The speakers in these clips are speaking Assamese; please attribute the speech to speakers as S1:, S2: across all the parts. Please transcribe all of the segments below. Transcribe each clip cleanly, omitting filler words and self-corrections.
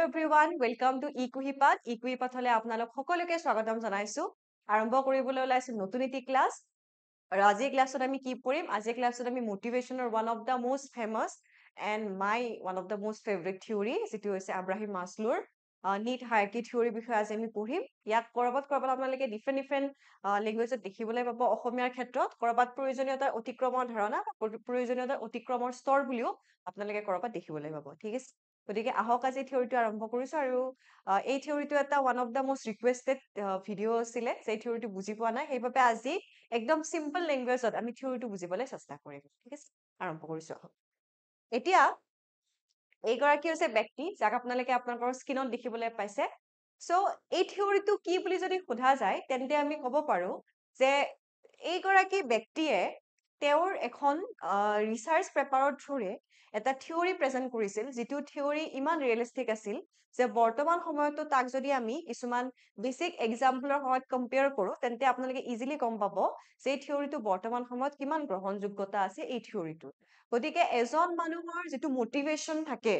S1: এভৰিৱান ৱেলকাম টু ইকুহিপাথলৈ আপোনালোক সকলোকে স্বাগতম জনাইছো আৰম্ভ কৰিবলৈ ওলাইছো নতুন এটি ক্লাছ আৰু আজিৰ ক্লাছত আমি কি পঢ়িম আজিৰ ক্লাছত আমি মোটিভেশ্যনৰ one of the most famous and my one of the most favourite theory যিটো হৈছে আব্ৰাহিম মাছলোৰ নিট হায়াৰকি থিয়ৰীৰ বিষয়ে আজি আমি পঢ়িম ইয়াক কৰবাত আপোনালোকে ডিফাৰেণ্ট লেংগুৱেজত দেখিবলৈ পাব অসমীয়াৰ ক্ষেত্ৰত কৰবাত প্ৰয়োজনীয়তাৰ অতিক্ৰমৰ ধাৰণা বা প্ৰয়োজনীয়তাৰ অতিক্ৰমৰ স্তৰ বুলিও আপোনালোকে কৰবাত দেখিবলৈ পাব ঠিক আছে গতিকে আহক আজি থিয়ৰিটো আৰম্ভ কৰিছো আৰু এই থিয়ৰিটো এটা one of the most requested video' আছিলে যে থিয়ৰিটো বুজি পোৱা নাই সেইবাবে আজি একদম চিম্পল লেংগুৱেজত আমি থিয়ৰিটো বুজিবলৈ চেষ্টা কৰিম ঠিক আছে আৰম্ভ কৰিছো আহক এতিয়া এইগৰাকী হৈছে ব্যক্তি যাক আপোনালোকে আপোনালোকৰ স্ক্ৰীনত দেখিবলৈ পাইছে চ' এই থিয়ৰিটো কি বুলি যদি সোধা যায় তেন্তে আমি ক'ব পাৰো যে এইগৰাকী ব্যক্তিয়ে তেওঁৰ এখন ৰিচাৰ্চ পেপাৰৰ থ্ৰুৰে এটা থিয়ৰি প্ৰেজেন্ট কৰিছিল যিটো থিয়ৰি ইমান ৰিয়েলিষ্টিক আছিল যে বৰ্তমান সময়তো তাক যদি আমি কিছুমান বেচিক এক্সাম্পলৰ সহায়ত কম্পেয়াৰ কৰো তেন্তে আপোনালোকে ইজিলি গম পাব যে এই থিয়ৰিটো বৰ্তমান সময়ত কিমান গ্ৰহণযোগ্যতা আছে এই থিয়ৰিটো গতিকে এজন মানুহৰ যিটো মটিভেশ্যন থাকে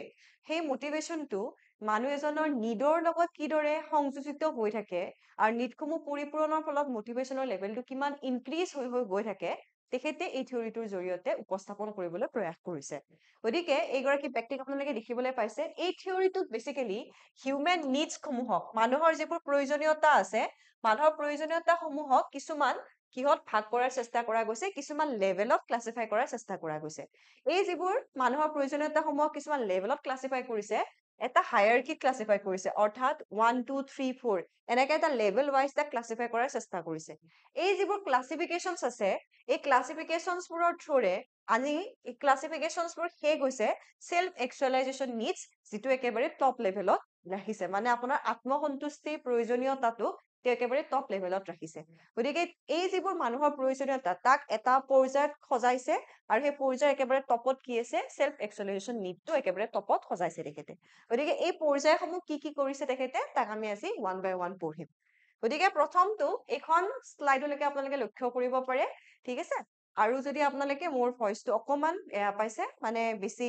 S1: সেই মটিভেশ্যনটো মানুহ এজনৰ নিডৰ লগত কিদৰে সংযোজিত হৈ থাকে আৰু নিডসমূহ পৰিপূৰণৰ ফলত মটিভেশ্যনৰ লেভেলটো কিমান ইনক্ৰিজ হৈ গৈ থাকে তেখেতে এই থিয়ৰিটোৰ জৰিয়তে উপস্থাপন কৰিবলৈ প্ৰয়াস কৰিছে গতিকে এইগৰাকী ব্যক্তিক আপোনালোকে দেখিবলৈ পাইছে এই থিয়ৰিটোত বেচিকেলি হিউমেন নিডছসমূহক মানুহৰ যিবোৰ প্ৰয়োজনীয়তা আছে মানুহৰ প্ৰয়োজনীয়তাসমূহক কিছুমান কিহত ভাগ কৰাৰ চেষ্টা কৰা গৈছে কিছুমান লেভেলত ক্লাছিফাই কৰাৰ চেষ্টা কৰা গৈছে এই যিবোৰ মানুহৰ প্ৰয়োজনীয়তাসমূহক কিছুমান লেভেলত ক্লাছিফাই কৰিছে এটা হায়াৰকিত ক্লাছিফাই কৰিছে অৰ্থাৎ 1 2 3 4 এনেকৈ এটা লেভেল ৱাইজ তাক ক্লাছিফাই কৰাৰ চেষ্টা কৰিছে এই যিবোৰ ক্লাছিফিকেশ্যনছ আছে এই ক্লাছিফিকেশ্যনছবোৰৰ থ্ৰুৰে আজি এই ক্লাছিফিকেশ্যনছবোৰ শেষ হৈছে সেলফ একচুৱেলাইজেশ্যন নিডছ যিটো একেবাৰে টপ লেভেলত ৰাখিছে মানে আপোনাৰ আত্মসন্তুষ্টিৰ প্ৰয়োজনীয়তাটো তেওঁ একেবাৰে টপ লেভেলত ৰাখিছে গতিকে এই যিবোৰ মানুহৰ প্ৰয়োজনীয়তা তাক এটা পৰ্যায়ত সজাইছে আৰু সেই পৰ্যায়ৰ একেবাৰে টপত কি আছে সেলফ একচুৱেলাইজেশ্যন নিডটো একেবাৰে টপত সজাইছে তেখেতে গতিকে এই পৰ্যায়সমূহ কি কৰিছে তেখেতে তাক আমি আজি ওৱান বাই ওৱান পঢ়িম গতিকে প্ৰথমটো এইখন শ্লাইডলৈকে আপোনালোকে লক্ষ্য কৰিব পাৰে ঠিক আছে আৰু যদি আপোনালোকে মোৰ ভইচটো অকমান পাইছে মানে বেছি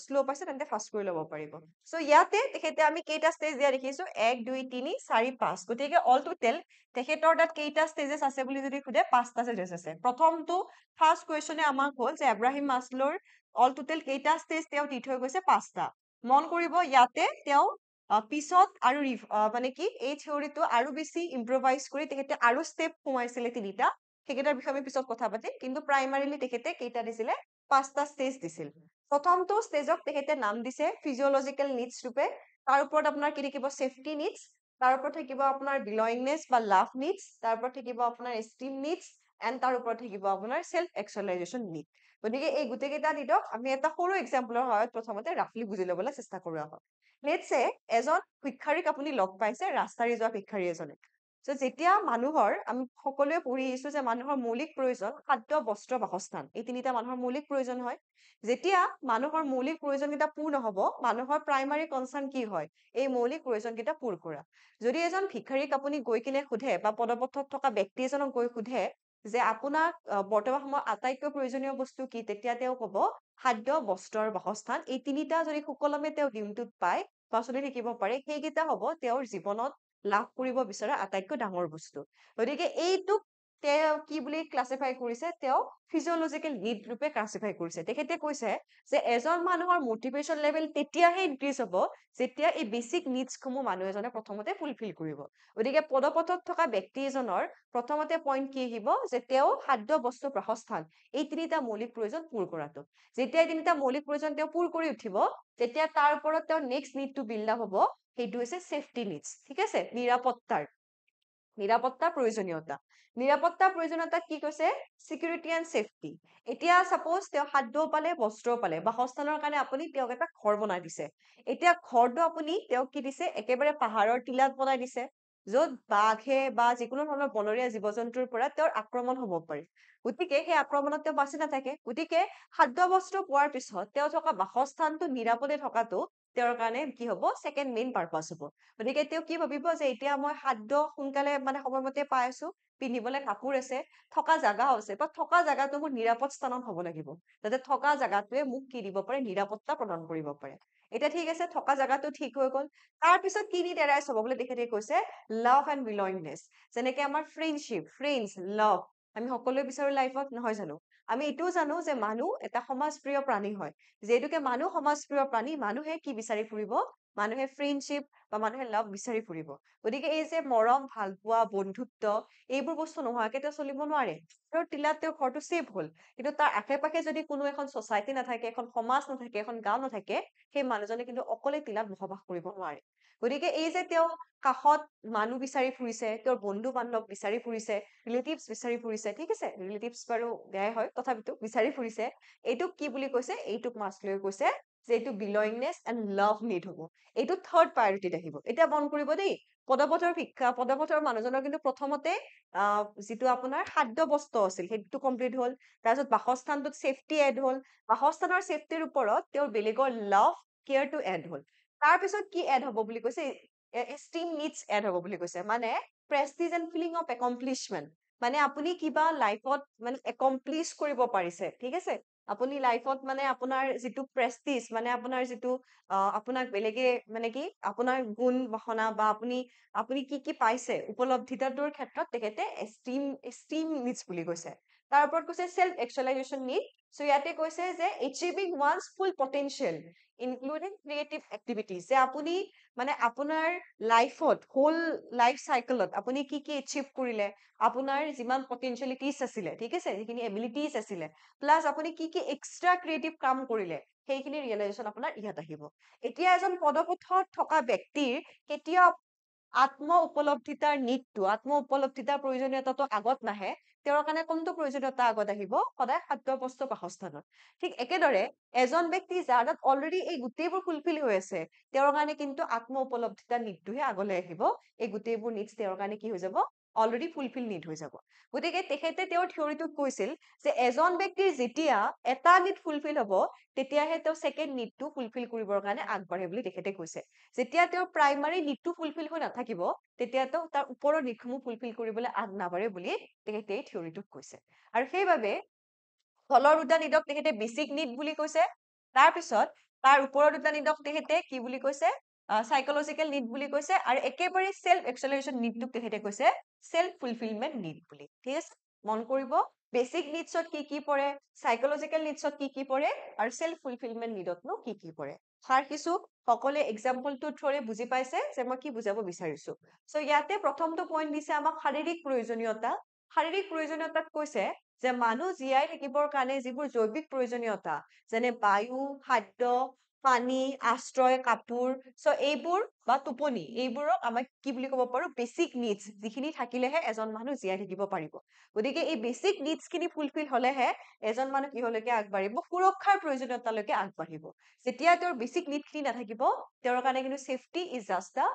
S1: শ্ল' পাইছে তেন্তে ফাষ্ট কৰি ল'ব পাৰিব চ' ইয়াতে তেখেতে আমি কেইটা ষ্টেজ দিয়া দেখিছো 1 2 3 4 5 গতিকে অল টোটেল তেখেতৰ তাত কেইটা ষ্টেজেছ আছে বুলি যদি সোধে 5টা ষ্টেজেছ আছে প্ৰথমটো ফাৰ্ষ্ট কুৱেশ্যনে আমাক হ'ল যে আব্ৰাহিম মাছলোৰ অল টোটেল কেইটা ষ্টেজ তেওঁ দি থৈ গৈছে 5টা মন কৰিব ইয়াতে তেওঁ পিছত আৰু মানে কি এই থিয়ৰিটো আৰু বেছি ইম্প্ৰভাইজ কৰি তেখেতে আৰু ষ্টেপ সোমাইছিলে 3টা সেইকেইটাৰ বিষয়ে আমি পিছত কথা পাতিম কিন্তু প্ৰাইমাৰীলি তেখেতে কেইটা দিছিলে 5টা ষ্টেজ দিছিল প্ৰথমটো ষ্টেজক তেখেতে নাম দিছে ফিজিঅলজিকেল নিডছ ৰূপে তাৰ ওপৰত আপোনাৰ কি থাকিব সেফটি নিডছ তাৰ ওপৰত থাকিব আপোনাৰ বিলয়িংনেছ বা লাভ নিডছ তাৰ ওপৰত থাকিব আপোনাৰ এষ্টিম নিডছ এণ্ড তাৰ ওপৰত থাকিব আপোনাৰ সেলফ একচুৱেলাইজেশ্যন নিড গতিকে এই গোটেইকেইটা নিডক আমি এটা সৰু এক্সাম্পলৰ সহায়ত প্ৰথমতে ৰাফলি বুজি ল'বলৈ চেষ্টা কৰো আহক লেটছ সে এজন শিক্ষাৰীক আপুনি লগ পাইছে ৰাস্তাৰে যোৱা শিক্ষাৰী এজনে চ' যেতিয়া মানুহৰ আমি সকলোৱে পঢ়ি আহিছো যে মানুহৰ মৌলিক প্ৰয়োজন খাদ্য বস্ত্ৰ বাসস্থান এই তিনিটা মানুহৰ মৌলিক প্ৰয়োজন হয় যেতিয়া মানুহৰ মৌলিক প্ৰয়োজনকেইটা পূৰ্ণ হ'ব মানুহৰ প্ৰাইমাৰী কনচাৰ্ণ কি হয় এই মৌলিক প্ৰয়োজনকেইটা পূৰ কৰা যদি এজন ভিক্ষাৰীক আপুনি গৈ কিনে সোধে বা পদপথত থকা ব্যক্তি এজনক গৈ সোধে যে আপোনাক বৰ্তমান সময়ত আটাইতকৈ প্ৰয়োজনীয় বস্তু কি তেতিয়া তেওঁ ক'ব খাদ্য বস্ত্ৰ আৰু বাসস্থান এই তিনিটা যদি সুকলমে তেওঁ দিনটোত পায় বা চলি থাকিব পাৰে সেইকেইটা হ'ব তেওঁৰ জীৱনত লাভ কৰিব বিচৰা আটাইতকৈ ডাঙৰ বস্তু গতিকে এইটোক তেওঁ কি বুলি ক্লাছিফাই কৰিছে তেওঁ ফিজিঅলজিকেল নিড ৰূপে ক্লাছিফাই কৰিছে তেখেতে কৈছে যে এজন মানুহৰ মটিভেশ্যন লেভেল তেতিয়াহে ইনক্ৰিজ হ'ব যেতিয়া এই বেচিক নিডছসমূহ মানুহ এজনে প্ৰথমতে ফুলফিল কৰিব গতিকে পদপথত থকা ব্যক্তি এজনৰ প্ৰথমতে পইণ্ট কি আহিব যে তেওঁ খাদ্য বস্তু বাসস্থান এই তিনিটা মৌলিক প্ৰয়োজন পূৰ কৰাটো যেতিয়া এই তিনিটা মৌলিক প্ৰয়োজন তেওঁ পূৰ কৰি উঠিব তেতিয়া তাৰ ওপৰত তেওঁৰ নেক্সট নিডটো বিল্ড আপ হ'ব সেইটো হৈছে সেফটি নিডছ ঠিক আছে নিৰাপত্তাৰ প্ৰয়োজনীয়তা কি কৈছে সিকিউৰিটি এণ্ড সেফটি এতিয়া সাপোজ তেওঁ খাদ্যও পালে বস্ত্ৰও পালে বাসস্থানৰ কাৰণে আপুনি তেওঁক এটা ঘৰ বনাই দিছে এতিয়া ঘৰটো আপুনি তেওঁক কি দিছে একেবাৰে পাহাৰৰ টিলাত বনাই দিছে য'ত বাঘে বা যিকোনো ধৰণৰ বনৰীয়া জীৱ-জন্তুৰ পৰা তেওঁৰ আক্ৰমণ হ'ব পাৰে গতিকে সেই আক্ৰমণত তেওঁ বাচি নাথাকে গতিকে খাদ্য বস্ত্ৰ পোৱাৰ পিছত তেওঁ থকা বাসস্থানটো নিৰাপদে থকাটো তেওঁৰ কাৰণে কি হ'ব সেকেন্ড মেইন পাৰপাস হ'ব গতিকে তেওঁ কি ভাবিব যে এতিয়া মই খাদ্য সোনকালে মানে সময়মতে পাই আছো পিন্ধিবলৈ কাপোৰ আছে, থকা জাগাও আছে, বা থকা জাগাটো মোৰ নিৰাপদ স্থানত হ'ব লাগিব, যাতে থকা জাগাটোৱে মোক কি দিব পাৰে, নিৰাপত্তা প্ৰদান কৰিব পাৰে। এতিয়া ঠিক আছে, থকা জাগাটো ঠিক হৈ গ'ল। তাৰ পিছত কি নিড এৰাইজ হ'ব বুলি তেখেতে কৈছে, লাভ এণ্ড বিলংনেছ। যেনেকে আমাৰ ফ্ৰেণ্ডশ্বিপ, ফ্ৰেণ্ডছ, লাভ, আমি সকলোৱে বিচাৰো লাইফত, নহয় জানো? আমি এইটোও জানো যে মানুহ এটা সমাজপ্ৰিয় প্ৰাণী হয়। যিহেতুকে মানুহ সমাজপ্ৰিয় প্ৰাণী, মানুহে কি বিচাৰি ফুৰিব, মানুহে ফ্ৰেণ্ডশ্বিপ বা মানুহে লাভ বিচাৰি ফুৰিব। গতিকে এই যে মৰম, ভাল পোৱা, বন্ধুত্ব, এইবোৰ বস্তু নোহোৱাকে তেওঁ চলিব নোৱাৰে। তেওঁৰ টিলাত তেওঁৰ ঘৰটো ছেফ হ'ল, কিন্তু তাৰ আশে পাশে যদি কোনো এখন ছচাইটি নাথাকে, এখন সমাজ নাথাকে, এখন গাঁও নাথাকে, সেই মানুহজনে কিন্তু অকলে টিলাত বসবাস কৰিব নোৱাৰে। গতিকে এই যে তেওঁ কাষত মানুহ বিচাৰি ফুৰিছে, তেওঁৰ বন্ধু বান্ধৱ বিচাৰি ফুৰিছে, ৰিলেটিভছ বিচাৰি ফুৰিছে, ঠিক আছে, ৰিলেটিভছ বাৰু বেয়াই হয়, তথাপিতো বিচাৰি ফুৰিছে, এইটোক কি বুলি কৈছে, এইটোক মাৰ্ক্স লৈ কৈছে যে এইটো বিলংনেছ এণ্ড লাভ নিড হ'ব। এইটো থাৰ্ড প্ৰায়ৰিটিত আহিব। এতিয়া মন কৰিব দেই, পদপথৰ শিক্ষা, পদপথৰ মানুহজনৰ কিন্তু প্ৰথমতে যিটো আপোনাৰ খাদ্য বস্তু আছিল সেইটো কমপ্লিট হ'ল, তাৰপিছত বাসস্থানটোত ছেফটি এড হ'ল, বাসস্থানৰ ছেফটিৰ ওপৰত তেওঁৰ বেলেগৰ লাভ, কেয়াৰটো এড হ'ল। তাৰপিছত কি এড হ'ব বুলি কৈছে, এষ্টিম নিডছ এড হ'ব বুলি কৈছে, মানে প্ৰেষ্টিজ এণ্ড ফিলিং অফ একমপ্লিছমেণ্ট, মানে আপুনি কিবা লাইফত মানে একমপ্লিছ কৰিব পাৰিছে, ঠিক আছে, আপুনি লাইফত মানে আপোনাৰ যিটো প্ৰেষ্টিজ, মানে আপোনাৰ যিটো আপোনাক বেলেগে মানে কি আপোনাৰ গুণ বাসনা বা আপুনি আপুনি কি কি পাইছে উপলব্ধিতাটোৰ ক্ষেত্ৰত তেখেতে এষ্টিম নিডছ বুলি কৈছে। তাৰ ওপৰত কৈছে চেল্ফ একচুৱেলাইজেশ্যন নিড। চ' ইয়াতে কৈছে যে এচিভিং ওৱানছ ফুল পটেনচিয়েল ইনক্লুডিং ক্ৰিয়েটিভ এক্টিভিটিজ, যে আপুনি মানে আপোনাৰ লাইফত, হোল লাইফ চাইকেলত আপুনি কি কি এচিভ কৰিলে, আপোনাৰ যিমান পটেনচিয়েলিটিজ আছিলে, ঠিক আছে, যিখিনি এবিলিটিজ আছিলে, প্লাছ আপুনি কি কি এক্সট্ৰা ক্ৰিয়েটিভ কাম কৰিলে, সেইখিনি ৰিয়েলাইজেশ্যন আপোনাৰ ইয়াত আহিব। এতিয়া এজন পদপথত থকা ব্যক্তিৰ কেতিয়াও আত্ম উপলব্ধিতাৰ নিডটো, আত্ম উপলব্ধিতাৰ প্ৰয়োজনীয়তাটো আগত নাহে, তেওঁৰ কাৰণে কোনটো প্ৰয়োজনীয়তা আগত আহিব, সদায় খাদ্য বস্তু বাসস্থানত। ঠিক একেদৰে এজন ব্যক্তি যাৰ তাত অলৰেডি এই গোটেইবোৰ ফুলফিল হৈ আছে, তেওঁৰ কাৰণে কিন্তু আত্ম উপলব্ধিতাৰ নিডটোহে আগলৈ আহিব। এই গোটেইবোৰ নিডছ তেওঁৰ কাৰণে কি হৈ যাব, অলৰেডি ফুলফিল নিড হৈ যাব। গতিকে তেখেতে তেওঁৰ থিয়ৰিটোত কৈছিল যে এজন ব্যক্তিৰ যেতিয়া এটা নিড ফুলফিল হ'ব, তেতিয়াহে তেওঁ ছেকেণ্ড নিডটো ফুলফিল কৰিবৰ কাৰণে আগবাঢ়ে বুলি তেখেতে কৈছে। যেতিয়া তেওঁৰ প্ৰাইমাৰী নিডটো ফুলফিল হৈ নাথাকিব, তেতিয়া তেওঁ তাৰ ওপৰৰ নিডসমূহ ফুলফিল কৰিবলৈ আগ নাবাঢ়ে বুলি তেখেতে এই থিয়ৰিটোত কৈছে। আৰু সেইবাবে তলৰ দুটা নিডক তেখেতে বেচিক নিড বুলি কৈছে, তাৰপিছত তাৰ ওপৰৰ দুটা নিডক তেখেতে কি বুলি কৈছে, সাইকোলজিকেল নিড বুলি কৈছে, আৰু একেবাৰে সেল্ফ একচুৱেলাইজেশ্যন নিডটোক তেখেতে কৈছে সেল্ফ ফুলফিলমেন্ট নিড বুলি। ঠিক আছে, মন কৰিব, বেচিক নিডছত কি কি পৰে, সাইকোলজিকেল নিডছত কি কি পৰে, আৰু সেল্ফ ফুলফিলমেন্ট নিডতনো কি কি পৰে। সাৰ কিছু সকলোৱে এক্সাম্পলটোৰ থ্ৰুৰে বুজি পাইছে যে মই কি বুজাব বিচাৰিছো। চ' ইয়াতে প্ৰথমটো পইণ্ট দিছে আমাক শাৰীৰিক প্ৰয়োজনীয়তা। শাৰীৰিক প্ৰয়োজনীয়তাত কৈছে যে মানুহ জীয়াই থাকিবৰ কাৰণে যিবোৰ জৈৱিক প্ৰয়োজনীয়তা, যেনে বায়ু, খাদ্য, পানী, আশ্ৰয়, কাপোৰ, চ' এইবোৰ বা টোপনি, এইবোৰক আমাক কি বুলি ক'ব পাৰো, বেচিক নিডছ, যিখিনি থাকিলেহে এজন মানুহ জীয়াই থাকিব পাৰিব। গতিকে এই বেচিক নিডছ খিনি ফুলফিল হলেহে এজন মানুহ কিহলৈকে আগবাঢ়িব, সুৰক্ষাৰ প্ৰয়োজনীয়তালৈকে আগবাঢ়িব। যেতিয়া তেওঁৰ বেচিক নিড খিনি নাথাকিব, তেওঁৰ কাৰণে কিন্তু ছেফটি ইজ জাষ্ট আ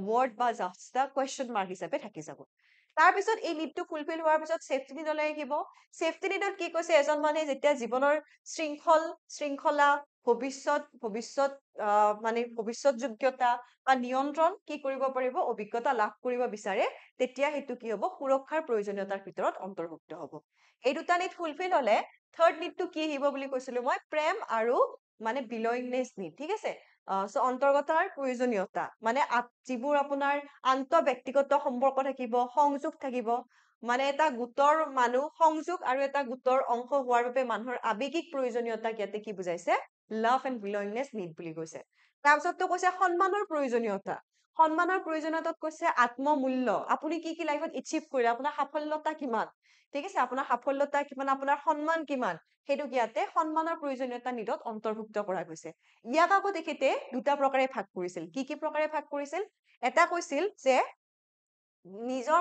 S1: ৱৰ্ড বা জাষ্ট আ কুৱেশ্যন মাৰ্ক হিচাপে থাকি যাব। তাৰপিছত এই নিডটো ফুলফিল হোৱাৰ পিছত ছেফটি নিডলৈ আহিব। ছেফটি নিডত কি কৈছে, এজন মানুহে যেতিয়া জীৱনৰ শৃংখলা, ভৱিষ্যত মানে ভৱিষ্যত যোগ্যতা বা নিয়ন্ত্ৰণ কি কৰিব পাৰিব, অভিজ্ঞতা লাভ কৰিব বিচাৰে, তেতিয়া সেইটো কি হ'ব, সুৰক্ষাৰ প্ৰয়োজনীয়তাৰ ভিতৰত অন্তৰ্ভুক্ত হ'ব। এই দুটা নিড ফুলফিল হলে থাৰ্ড নিডটো কি আহিব বুলি কৈছিলো মই, প্ৰেম আৰু মানে বিলয়িংনেছ নিড, ঠিক আছে। চ' অন্তৰ্গতাৰ প্ৰয়োজনীয়তা, মানে যিবোৰ আপোনাৰ আন্ত ব্যক্তিগত সম্পৰ্ক থাকিব, সংযোগ থাকিব, মানে এটা গোটৰ মানুহ সংযোগ আৰু এটা গোটৰ অংশ হোৱাৰ বাবে মানুহৰ আৱেগিক প্ৰয়োজনীয়তা ইয়াতে কি বুজাইছে, লাভ এণ্ড বিলয়িংনেছ নিড বুলি কৈছে। তাৰপিছততো কৈছে সন্মানৰ প্ৰয়োজনীয়তা। সন্মানৰ প্ৰয়োজনীয়তাত কৈছে আত্মমূল্য, আপুনি কি কি লাইফত এচিভ কৰিলে, আপোনাৰ সাফল্যতা কিমান, ঠিক আছে, আপোনাৰ সাফল্যতা কিমান, আপোনাৰ সন্মান কিমান, সেইটোক ইয়াতে সন্মানৰ প্ৰয়োজনীয়তা নিডত অন্তৰ্ভুক্ত কৰা গৈছে। ইয়াক আকৌ তেখেতে দুটা প্ৰকাৰে ভাগ কৰিছিল। কি কি প্ৰকাৰে ভাগ কৰিছিল, এটা কৈছিল যে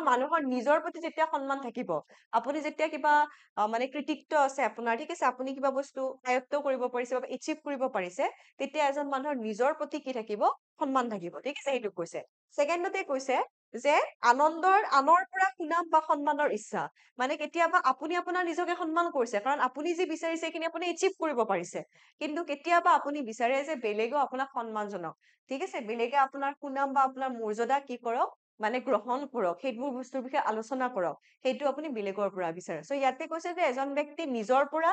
S1: মানুহৰ নিজৰ প্ৰতি যেতিয়া সন্মান থাকিব, আপুনি যেতিয়া কিবা মানে কৃতিত্ব আছে আপোনাৰ, ঠিক আছে, আপুনি কিবা বস্তু আয়ত্ত কৰিব পাৰিছে বা এচিভ কৰিব পাৰিছে, তেতিয়া এজন মানুহৰ নিজৰ প্ৰতি কি থাকিব, সন্মান থাকিব, ঠিক আছে, সেইটো কৈছে। ছেকেণ্ডতে কৈছে যে আনৰ পৰা সুনাম বা সন্মানৰ ইচ্ছা, মানে কেতিয়াবা আপুনি আপোনাৰ নিজকে সন্মান কৰিছে, কাৰণ আপুনি যি বিচাৰিছে সেইখিনি আপুনি এচিভ কৰিব পাৰিছে, কিন্তু কেতিয়াবা আপুনি বিচাৰে যে বেলেগেও আপোনাক সন্মান জনাওক, ঠিক আছে, বেলেগে আপোনাৰ সুনাম বা আপোনাৰ মৰ্যাদা কি কৰক, মানে গ্ৰহণ কৰক, সেইবোৰ বস্তুৰ বিষয়ে আলোচনা কৰক, সেইটো আপুনি বেলেগৰ পৰা বিচাৰে। চ' ইয়াতে কৈছে যে এজন ব্যক্তি নিজৰ পৰা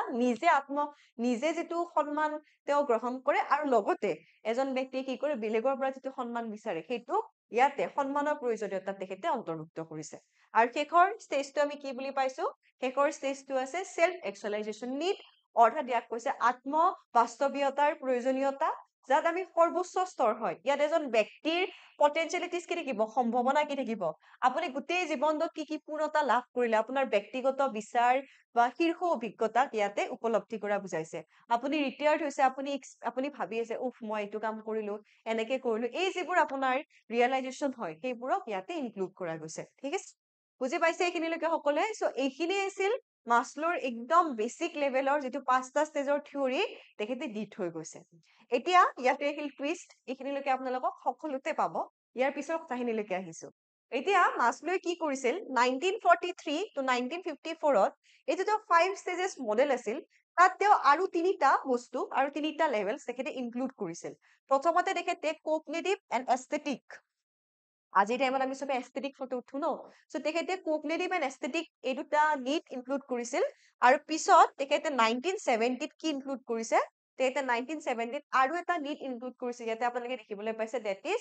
S1: নিজে যিটো সন্মান তেওঁ গ্ৰহণ কৰে আৰু লগতে এজন ব্যক্তিয়ে কি কৰে বেলেগৰ পৰা যিটো সন্মান বিচাৰে সেইটো ইয়াতে সন্মানৰ প্ৰয়োজনীয়তা তেখেতে অন্তৰ্ভুক্ত কৰিছে। আৰু শেষৰ ষ্টেজটো আমি কি বুলি পাইছো? শেষৰ ষ্টেজটো আছে চেল্ফ একচুৱেলাইজেশ্যন নিড, অৰ্থাৎ ইয়াক কৈছে আত্ম বাস্তৱীয়তাৰ প্ৰয়োজনীয়তা, যাত আমি সৰ্বোচ্চ স্তৰ হয়। ইয়াত এজন ব্যক্তিৰ পটেনচিয়েলিটিজ কি থাকিব, সম্ভাৱনা কি থাকিব, আপুনি গোটেই জীৱনটোত কি কি পূৰ্ণতা লাভ কৰিলে, আপোনাৰ ব্যক্তিগত বিচাৰ বা শীৰ্ষ অভিজ্ঞতাক ইয়াতে উপলব্ধি কৰা বুজাইছে। আপুনি ৰিটায়াৰ্ড হৈছে, আপুনি ভাবি আছে উফ মই এইটো কাম কৰিলো, এনেকে কৰিলো, এই যিবোৰ আপোনাৰ ৰিয়েলাইজেশ্যন হয় সেইবোৰক ইয়াতে ইনক্লুড কৰা গৈছে। ঠিক আছে, বুজি পাইছে এইখিনিলৈকে সকলোৱে? চ' এইখিনি আছিল মাছলোৰ একদম বেচিক লেভেলৰ যিটো 5টা ষ্টেজৰ থিয়ৰী তেখেতে দি থৈ গৈছে। এতিয়া ইয়াতে আহিল টুইষ্ট, এইখিনিলৈকে আপোনালোকক সকলোতে পাব। ইয়াৰ পিছৰ কথাখিনিলৈকে আহিছো। এতিয়া মাছলোৱে কি কৰিছিল 1943 to 1954ত এই যিটো 5 ষ্টেজেছ মডেল আছিল তাত তেওঁ আৰু তিনিটা বস্তু আৰু তিনিটা লেভেলছ তেখেতে ইনক্লুড কৰিছিল। প্ৰথমতে তেখেতে কগনিটিভ এণ্ড এস্থেটিক, আজিৰ টাইমত আমি চবে এস্থেটিক ফটো উঠো ন, চ' তেখেতে কগনিটিভ এণ্ড এস্থেটিক এই দুটা নিড ইনক্লুড কৰিছিল। আৰু পিছত তেখেতে 1970ত কি ইনক্লুড কৰিছে, তেখেতে 1970ত আৰু এটা নিড ইনক্লুড কৰিছে, ইয়াতে আপোনালোকে দেখিবলৈ পাইছে, ডেট ইজ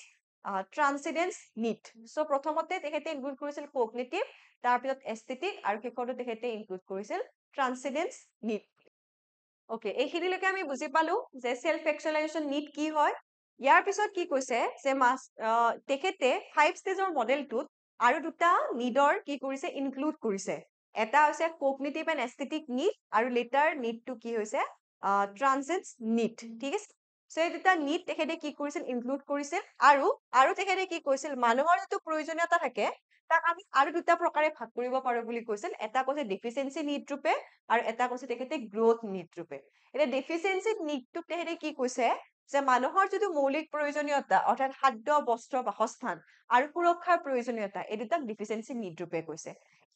S1: ট্ৰান্সিডেন্স নিড। চ' প্ৰথমতে তেখেতে ইনক্লুড কৰিছিল কগনিটিভ, তাৰপিছত এস্থেটিক আৰু শেষৰটো তেখেতে ইনক্লুড কৰিছিল ট্ৰান্সিডেন্স নিড। অকে, এইখিনিলৈকে আমি বুজি পালো যে চেল্ফ একচুৱেলাইজেশ্যন নিড কি হয়। ইয়াৰ পিছত কি কৈছে যে তেখেতে 5 ষ্টেজৰ মডেলটোত আৰু দুটা নিডৰ কি কৰিছে ইনক্লুড কৰিছে। এটা হৈছে কগনিটিভ এণ্ড এস্থেটিক নিড আৰু লেটাৰ নিডটো কি হৈছে ট্ৰান্সিডেন্স নিড। ঠিক আছে, চ' এই দুটা নিড তেখেতে কি কৰিছিল ইনক্লুড কৰিছিল। আৰু তেখেতে কি কৈছিল মানুহৰ যিটো প্ৰয়োজনীয়তা থাকে তাক আমি আৰু দুটা প্ৰকাৰে ভাগ কৰিব পাৰো বুলি কৈছিল। এটা কৈছে ডেফিচিয়েঞ্চি নিড ৰূপে আৰু এটা কৈছে তেখেতে গ্ৰথ নিড ৰূপে। এতিয়া ডেফিচিয়েঞ্চি নিডটোক তেখেতে কি কৈছে যে মানুহৰ যিটো মৌলিক প্ৰয়োজনীয়তা অৰ্থাৎ খাদ্য, বস্ত্ৰ, বাসস্থান আৰু সুৰক্ষাৰ প্ৰয়োজনীয়তা, এই দুটাক ডেফিচিয়েঞ্চি নিড ৰূপে কৈছে।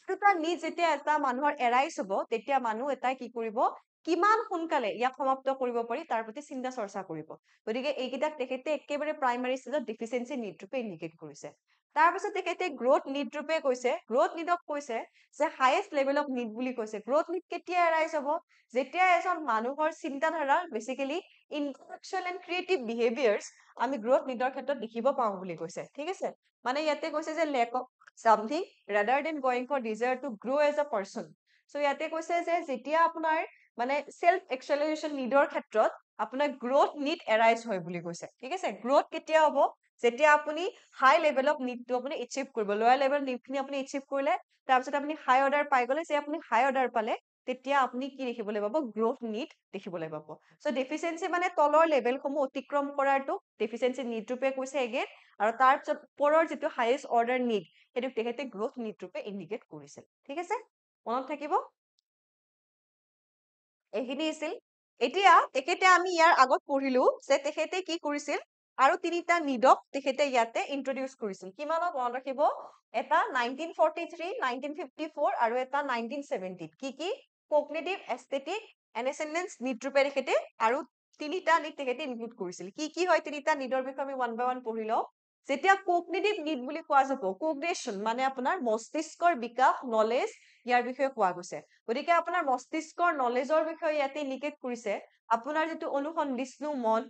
S1: দুটা নিড যেতিয়া এটা মানুহৰ এৰাইজ হ'ব তেতিয়া মানুহ এটাই কি কৰিব, কিমান সোনকালে ইয়াক সমাপ্ত কৰিব পাৰি তাৰ প্ৰতি চিন্তা চৰ্চা কৰিব। গতিকে এইকেইটাক তেখেতে একেবাৰে প্ৰাইমাৰী ষ্টেজত ডেফিচিয়েঞ্চি নিড ৰূপে ইণ্ডিকেট কৰিছে। তাৰপিছত তেখেতে গ্ৰথ নিড ৰূপে কৈছে, গ্ৰথ নিডক কৈছে যে হাইয়েষ্ট লেভেল অফ নিড বুলি কৈছে। গ্ৰথ নিড কেতিয়া এৰাইজ হ'ব, যেতিয়া এজন মানুহৰ চিন্তাধাৰা বেচিকেলি ইন্টেলেকচুৱেল এণ্ড ক্ৰিয়েটিভ বিহেভিয়াৰ্ছ আমি গ্ৰথ নিডৰ ক্ষেত্ৰত দেখিব পাওঁ বুলি কৈছে। ঠিক আছে, মানে ইয়াতে কৈছে যে lake of something rather than going for desire to grow as a person. So ইয়াতে কৈছে যে যেতিয়া আপোনাৰ মানে চেল্ফ একচুৱেলাইজেশ্যন নিডৰ ক্ষেত্ৰত আপোনাৰ গ্ৰথ নিড এৰাইজ হয় বুলি কৈছে। ঠিক আছে, গ্ৰথ কেতিয়া হ'ব, যেতিয়া আপুনি হাই লেভেল অফ নিডটো আপুনি এচিভ কৰিব, লোৱাৰ লেভেল নিডখিনি আপুনি এচিভ কৰিলে, তাৰপিছত আপুনি হাই অৰ্ডাৰ পাই গ'লে, যে আপুনি হাই অৰ্ডাৰ পালে তেতিয়া আপুনি কি দেখিবলৈ পাব, গ্ৰথ নিড দেখিবলৈ পাব। চ' ডেফিচিয়েঞ্চি মানে তলৰ লেভেলসমূহ অতিক্ৰম কৰাটো ডেফিচিয়েঞ্চি নিড ৰূপে কৈছে এগেইন, আৰু তাৰপিছত ওপৰৰ যিটো হাইয়েষ্ট অৰ্ডাৰ নিড সেইটোক তেখেতে গ্ৰথ নিড ৰূপে ইণ্ডিকেট কৰিছিল। ঠিক আছে, মনত থাকিব এইখিনি আছিল। এতিয়া তেখেতে আমি ইয়াৰ আগত পঢ়িলো যে তেখেতে কি কৰিছিল আৰু তিনিটা নিডক তেখেতে ইয়াতে ইন্ট্ৰডিউচ কৰিছিল। কিমানত মনত ৰাখিব, এটা 1943, 1954 আৰু এটা 1970। কি কগনিটিভ, এস্থেটিক, এনচেন্ডেন্স নিড ৰূপে তেখেতে আৰু তিনিটা নিড তেখেতে ইনক্লুড কৰিছিল। কি হয় তিনিটা নিডৰ বিষয়ে আমি ওৱান বাই ওৱান পঢ়ি লওঁ। যেতিয়া কগনিটিভ নিড বুলি কোৱা যাব, কগনিশ্যন মানে আপোনাৰ মস্তিষ্কৰ বিকাশ, নলেজ, ইয়াৰ বিষয়ে কোৱা গৈছে। গতিকে আপোনাৰ মস্তিষ্কৰ নলেজৰ বিষয়ে ইয়াতে ইণ্ডিকেট কৰিছে আপোনাৰ যিটো অনুসন্ধিৎসু মন,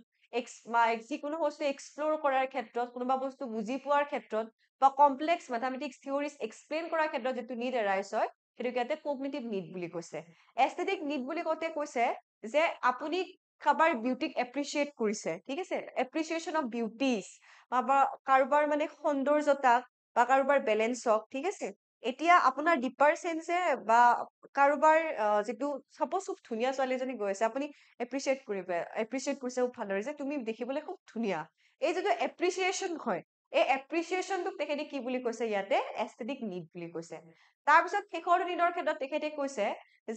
S1: যিকোনো বস্তু এক্সপ্ল'ৰ কৰাৰ ক্ষেত্ৰত, কোনোবা বস্তু বুজি পোৱাৰ ক্ষেত্ৰত বা কমপ্লেক্স মেথামেটিক্স থিয়ৰিজ এক্সপ্লেইন কৰাৰ ক্ষেত্ৰত যিটো নিড এৰাইজ হয় সেইটোক ইয়াতে কগনিটিভ নিড বুলি কৈছে। এস্থেটিক নিড বুলি কওঁতে কৈছে যে আপুনি কাৰোবাৰ বিউটিক এপ্ৰিচিয়েট কৰিছে। ঠিক আছে, এপ্ৰিচিয়েচন অফ বিউটিজ বা কাৰোবাৰ মানে সৌন্দৰ্যতাক বা কাৰোবাৰ বেলেঞ্চক। ঠিক আছে, এতিয়া আপোনাৰ ডিপাৰ চেন্সে বা কাৰোবাৰ যিটো চাপ'জ খুব ধুনীয়া ছোৱালী এজনী গৈ আছে, আপুনি এপ্ৰিচিয়েট কৰিছে খুব ভালদৰে যে তুমি দেখিবলৈ খুব ধুনীয়া। এই যিটো এপ্ৰিচিয়েচন হয়, এই এপ্ৰিচিয়েচনটোক তেখেতে কি বুলি কৈছে ইয়াতে এস্থেটিক নিড বুলি কৈছে। তাৰপিছত শেষৰ নিডৰ ক্ষেত্ৰত তেখেতে কৈছে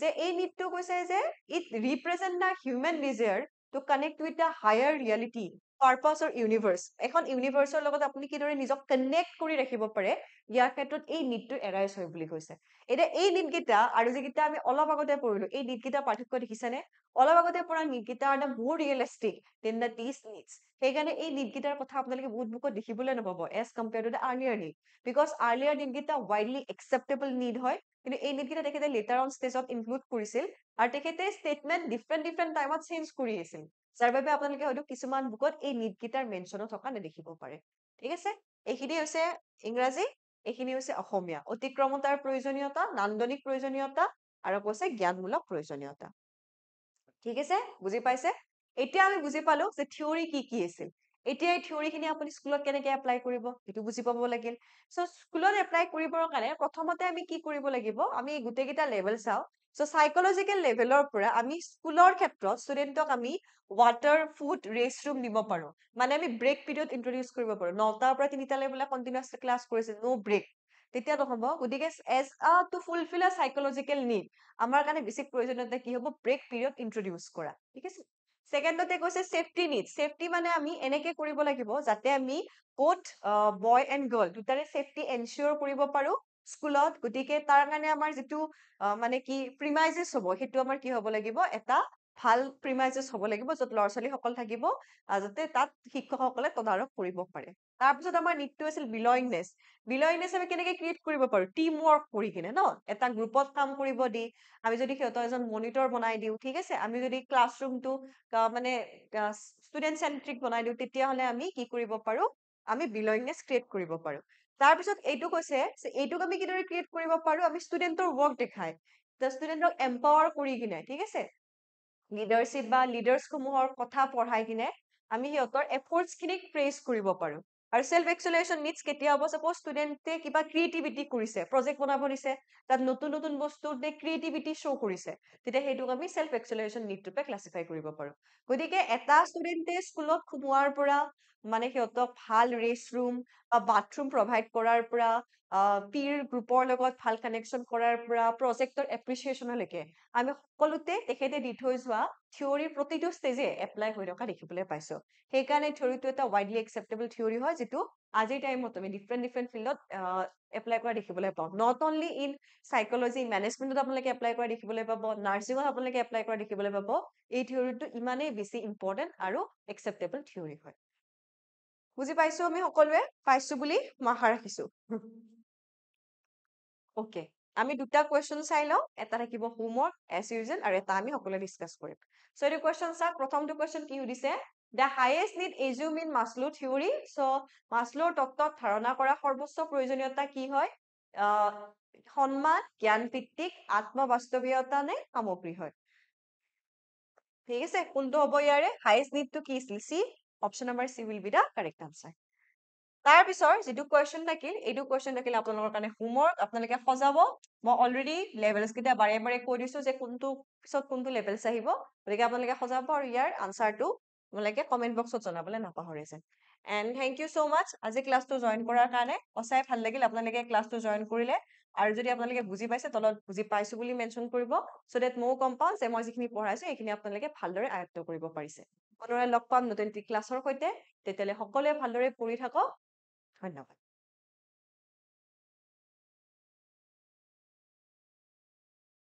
S1: যে এই নিডটো কৈছে যে it represent the human desire to connect with the higher reality purpose or universe এখন ইউনিভাৰ্চৰ লগত আপুনি কিদৰে নিজক কানেক্ট কৰি ৰাখিব পাৰে ইয়াৰ ক্ষেত্ৰত এই নীডটো এৰাইজ হয় বুলি কৈছে এতিয়া এই নীডকেইটা আৰু যিকেইটা আমি অলপ আগতে পঢ়িলো এই নীডকেইটা পাৰ্থক্য দেখিছানে অলপ আগতে পৰা নীডকেইটা are the more realistic than the these needs সেইকাৰণে এই নীডকেইটাৰ কথা আপোনালোকে বহুত বুকত দেখিবলৈ নাপাব as compared to the earlier need because earlier নীডকেইটা widely acceptable need হয় কিন্তু এই নীডকেইটা তেখেতে later on stage ইনক্লুড কৰিছিল আৰু তেখেতে ষ্টেটমেন্ট ডিফাৰেণ্ট টাইমত চেঞ্জ কৰি আছিল যাৰ বাবে আপোনালোকে হয়তো কিছুমান বুকত এই নীড কেইটাৰ মেনশ্যনো থকা নেদেখিব পাৰে ঠিক আছে এইখিনি হৈছে ইংৰাজী এইখিনি হৈছে অসমীয়া অতিক্ৰমতাৰ প্ৰয়োজনীয়তা নান্দনিক প্ৰয়োজনীয়তা আৰু কৈছে জ্ঞানমূলক প্ৰয়োজনীয়তা ঠিক আছে বুজি পাইছে এতিয়া আমি বুজি পালো যে থিওৰি কি কি আছিল এতিয়া এই থিওৰিখিনি আপুনি স্কুলত কেনেকে এপ্লাই কৰিব সেইটো বুজি পাব লাগিল সো স্কুলত এপ্লাই কৰিবৰ কাৰণে প্ৰথমতে আমি কি কৰিব লাগিব আমি গোটেইকেইটা লেভেল চাওঁ সো সাইকোলজিকেল লেভেলৰ পৰা আমি স্কুলৰ ক্ষেত্ৰত ষ্টুডেণ্টক আমি ৱাটাৰ ফুড ৰেষ্ট ৰুম দিব পাৰো মানে আমি ব্ৰেক পিৰিয়ড ইন্ট্ৰডিউস কৰিব পাৰো 9টাৰ পৰা 3টালৈ বোলে কন্টিনিউয়াস ক্লাছ কৰিছে নো ব্ৰেক তেতিয়া নহব গতিকে এজ টু ফুলফিল আ সাইকোলজিকেল নিড আমাৰ কাৰণে বেছিক প্ৰয়োজনীয়তা কি হ'ব ব্ৰেক পিৰিয়ড ইন্ট্ৰডিউস কৰা ঠিক আছে সেকেন্ডতে কৈছে সেফটি নিড সেফটি মানে আমি এনেকে কৰিব লাগিব যাতে আমি both বয় এণ্ড গাৰ্ল দুটাৰে সেফটি এনশিওৰ কৰিব পাৰো স্কুলত গতিকে তাৰ কাৰণে আমাৰ যেটো মানে কি প্ৰিমাইজেছ হ'ব সেইটো আমাৰ কি হ'ব লাগিব এটা ভাল প্ৰিমাইজেছ হ'ব লাগিব য'ত ল'ৰা ছোৱালী সকল থাকিব যাতে তাত শিক্ষকসকলে তদাৰক কৰিব পাৰে তাৰপিছত আমাৰ নিডটো আছিল বিলয়িংনেছ আমি কেনেকে ক্ৰিয়েট কৰিব পাৰো টিম ৱৰ্ক কৰি কিনে ন এটা গ্ৰুপত কাম কৰিব দি আমি যদি সিহঁতৰ এজন মনিটৰ বনাই দিও ঠিক আছে আমি যদি ক্লাছৰুমটো মানে ষ্টুডেন্ট চেন্ট্ৰিক বনাই দিও তেতিয়াহলে আমি কি কৰিব পাৰো আমি বিলয়িংনেছ ক্ৰিয়েট কৰিব পাৰো তাৰপিছত এইটো কৈছে যে এইটোক আমি কিদৰে ক্ৰিয়েট কৰিব পাৰো আমি ষ্টুডেন্টৰ ৱৰ্ক দেখাই ষ্টুডেন্টক এম্পাৱাৰ কৰি কিনে ঠিক আছে লিডাৰশ্বিপ বা লিডাৰ্ছ সমূহৰ কথা পঢ়াই কিনে আমি সিহঁতৰ এফৰ্টছ খিনিক প্ৰেইজ কৰিব পাৰো আৰু সেল্ফ এক্সুলেশ্যন নিডছ কেতিয়া হ'ব সাপোজ ষ্টুডেণ্টে কিবা ক্ৰিয়েটিভিটি কৰিছে প্ৰজেক্ট বনাব দিছে তাত নতুন নতুন বস্তুৰ দে ক্ৰিয়েটিভিটি শ্ব' কৰিছে তেতিয়া সেইটোক আমি সেল্ফ এক্সুলেশ্যন নিড ৰূপে ক্লাছিফাই কৰিব পাৰো গতিকে এটা ষ্টুডেণ্টে স্কুলত সোমোৱাৰ পৰা মানে সিহঁতক ভাল ৰেষ্ট ৰুম বা বাথৰুম প্ৰভাইড কৰাৰ পৰা পিৰ গ্ৰুপৰ লগত ভাল কানেকশ্যন কৰাৰ পৰা প্ৰজেক্টৰ এপ্ৰিচিয়েশ্যনলৈকে আমি সকলোতে তেখেতে দি থৈ যোৱা থিওৰিৰ প্ৰতিটো ষ্টেজে এপ্লাই হৈ থকা দেখিবলৈ পাইছো সেইকাৰণে থিওৰিটো এটা ৱাইডলি একচেপ্টেবল থিওৰি হয় যিটো আজিৰ টাইমত আমি ডিফাৰেণ্ট ফিল্ডত এপ্লাই কৰা দেখিবলৈ পাওঁ নট অনলি ইন সাইকোলজি মেনেজমেন্টত আপোনালোকে এপ্লাই কৰা দেখিবলৈ পাব নাৰ্ছিঙত আপোনালোকে এপ্লাই কৰা দেখিবলৈ পাব এই থিওৰিটো ইমানেই বেছি ইম্পৰ্টেন্ট আৰু একচেপ্টেবল থিওৰি হয় বুজি পাইছো আমি সকলোৱে পাইছো বুলি মই আশা ৰাখিছো ওকে আমি দুটা কোৱেশ্চন চাই লওঁ এটা থাকিব হোমৱৰ্ক এজ ইউজুৱেল আৰু এটা আমি সকলোৱে ডিসকাস কৰিম সো এইটো কোৱেশ্চন চাওক প্ৰথমটো কোৱেশ্চন কি সুধিছে the highest need assumed in Maslow theory so Maslow তত্ত্বত ধাৰণা কৰা সৰ্বোচ্চ প্ৰয়োজনীয়তা কি হয় সন্মান জ্ঞান ভিত্তিক আত্মবাস্তৱীয়তা নে সামগ্ৰী হয় ঠিক আছে কোনটো হ'ব ইয়াৰে হাইয়েষ্ট নিডটো কি আছিল C option number C will be the correct answer তাৰ পিছৰ যেটো কোৱেশ্চন থাকিল এইটো কোৱেশ্চন থাকিল আপোনালোকৰ কাৰণে হোমৱৰ্ক আপোনালোকে সজাব মই অলৰেডি লেভেলছ কিটা বাৰে বাৰে কৈ দিছো যে কোনটো পিছত কোনটো লেভেলছ আহিব গতিকে আপোনালোকে সজাব আৰু ইয়াৰ আনসাৰটো আপোনালোকে কমেন্ট বক্সত জনাবলৈ নাপাহৰিছে এণ্ড থেংক ইউ সো মাচ আজি ক্লাছটো জইন কৰাৰ কাৰণে অসাই ভাল লাগিল আপোনালোকে ক্লাছটো জইন কৰিলে আৰু যদি আপোনালোকে বুজি পাইছে তলত বুজি পাইছো বুলি মেনশ্যন কৰিব সো দ্যাট মও গম পাওঁ যে মই যিখিনি পঢ়াইছো এইখিনি আপোনালোকে ভালদৰে আয়ত্ত কৰিব পাৰিছে পুনৰাই লগ পাম নতুন ক্লাছৰ সৈতে তেতিয়ালে সকলোৱে ভালদৰে পঢ়ি থাকক ধন্যবাদ